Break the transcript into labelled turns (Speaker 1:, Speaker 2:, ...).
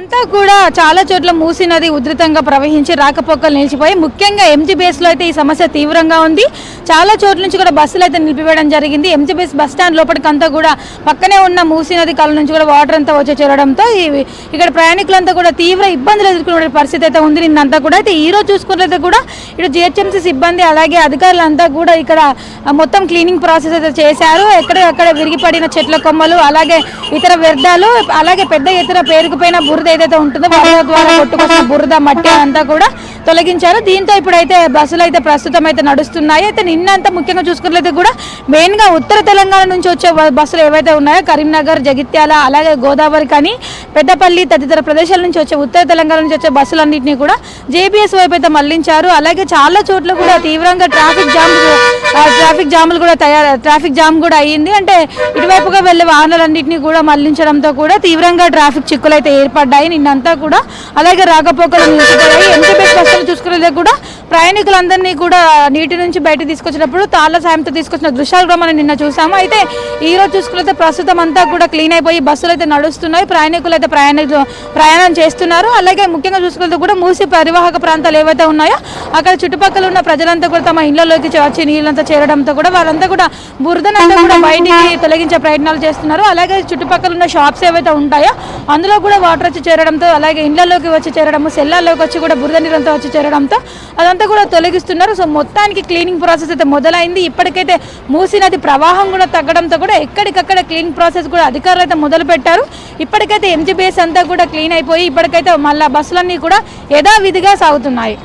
Speaker 1: నిన్నంతా కూడా చాలా చోట్ల మూసీ నది ఉధృతంగా ప్రవహించి రాకపోకలు నిలిచిపోయి ముఖ్యంగా ఎంజీబీఎస్లో అయితే ఈ సమస్య తీవ్రంగా ఉంది. చాలా చోట్ల నుంచి కూడా బస్సులు అయితే నిలిపివేయడం జరిగింది. ఎంజీబీఎస్ బస్ స్టాండ్ లోపలికంతా కూడా పక్కనే ఉన్న మూసీ నది కాలం నుంచి కూడా వాటర్ అంతా వచ్చి చేరడంతో ఇక్కడ ప్రయాణికులంతా కూడా తీవ్ర ఇబ్బందులు ఎదుర్కొనే పరిస్థితి అయితే ఉంది నిన్నంతా కూడా. అయితే ఈ రోజు చూసుకున్నట్లయితే కూడా ఇటు జిహెచ్ఎంసీ సిబ్బంది అలాగే అధికారులంతా కూడా ఇక్కడ మొత్తం క్లీనింగ్ ప్రాసెస్ అయితే చేశారు. ఎక్కడెక్కడ విరిగిపడిన చెట్ల కొమ్మలు అలాగే ఇతర వ్యర్థాలు అలాగే పెద్ద ఎత్తున పేరుకుపోయిన బురద ఏదైతే ఉంటుందో వాటి ద్వారా కొట్టుకొచ్చిన బురద మట్టి అంతా కూడా తొలగించారు. దీంతో ఇప్పుడైతే బస్సులు అయితే ప్రస్తుతం అయితే నడుస్తున్నాయి. అయితే నిన్నంతా ముఖ్యంగా చూసుకున్నట్లయితే కూడా మెయిన్గా ఉత్తర తెలంగాణ నుంచి వచ్చే బస్సులు ఏవైతే ఉన్నాయో కరీంనగర్, జగిత్యాల అలాగే గోదావరి కానీ పెద్దపల్లి తదితర ప్రదేశాల నుంచి వచ్చే ఉత్తర తెలంగాణ నుంచి వచ్చే బస్సులన్నింటినీ కూడా జేబీఎస్ వైపు అయితే మళ్లించారు. అలాగే చాలా చోట్ల కూడా తీవ్రంగా ట్రాఫిక్ జామ్ కూడా అయ్యింది. అంటే ఇటువైపుగా వెళ్ళే వాహనాలన్నింటినీ కూడా మళ్లించడంతో కూడా తీవ్రంగా ట్రాఫిక్ చిక్కులు అయితే ఏర్పడ్డాయి నిన్నంతా కూడా. అలాగే రాకపోకలు నిలిచిపోయాయి. ఎంజీబీఎస్ బస్సులు చూసుకునేది కూడా ప్రయాణికులందరినీ కూడా నీటి నుంచి బయట తీసుకొచ్చినప్పుడు తాళ్ల సాయంతో తీసుకొచ్చిన దృశ్యాలు కూడా మనం నిన్న చూసాము. అయితే ఈ రోజు చూసుకున్నట్లయితే ప్రస్తుతం అంతా కూడా క్లీన్ అయిపోయి బస్సులు అయితే నడుస్తున్నాయి. ప్రయాణికులు అయితే ప్రయాణం చేస్తున్నారు. అలాగే ముఖ్యంగా చూసుకుంటే కూడా మూసి పరివాహక ప్రాంతాలు ఏవైతే ఉన్నాయో అక్కడ చుట్టుపక్కల ఉన్న ప్రజలంతా కూడా తమ ఇళ్లలోకి వచ్చి నీళ్ళంతా చేరడంతో కూడా వాళ్ళంతా కూడా బురదనంతా కూడా బయటికి తొలగించే ప్రయత్నాలు చేస్తున్నారు. అలాగే చుట్టుపక్కల ఉన్న షాప్స్ ఏవైతే ఉంటాయో అందులో కూడా వాటర్ వచ్చి చేరడంతో అలాగే ఇళ్లలోకి వచ్చి చేరడము సెల్లాల్లోకి వచ్చి కూడా బురద నీరంతా వచ్చి చేరడంతో అదంతా కూడా తొలగిస్తున్నారు. సో మొత్తానికి క్లీనింగ్ ప్రాసెస్ అయితే మొదలైంది. ఇప్పటికైతే మూసీ నది ప్రవాహం కూడా తగ్గడంతో కూడా ఎక్కడికక్కడ క్లీనింగ్ ప్రాసెస్ కూడా అధికారులు అయితే మొదలు పెట్టారు. ఇప్పటికైతే ఎంజీబీఎస్ అంతా కూడా క్లీన్ అయిపోయి ఇప్పటికైతే మళ్ళీ బస్సులన్నీ కూడా యథావిధిగా సాగుతున్నాయి.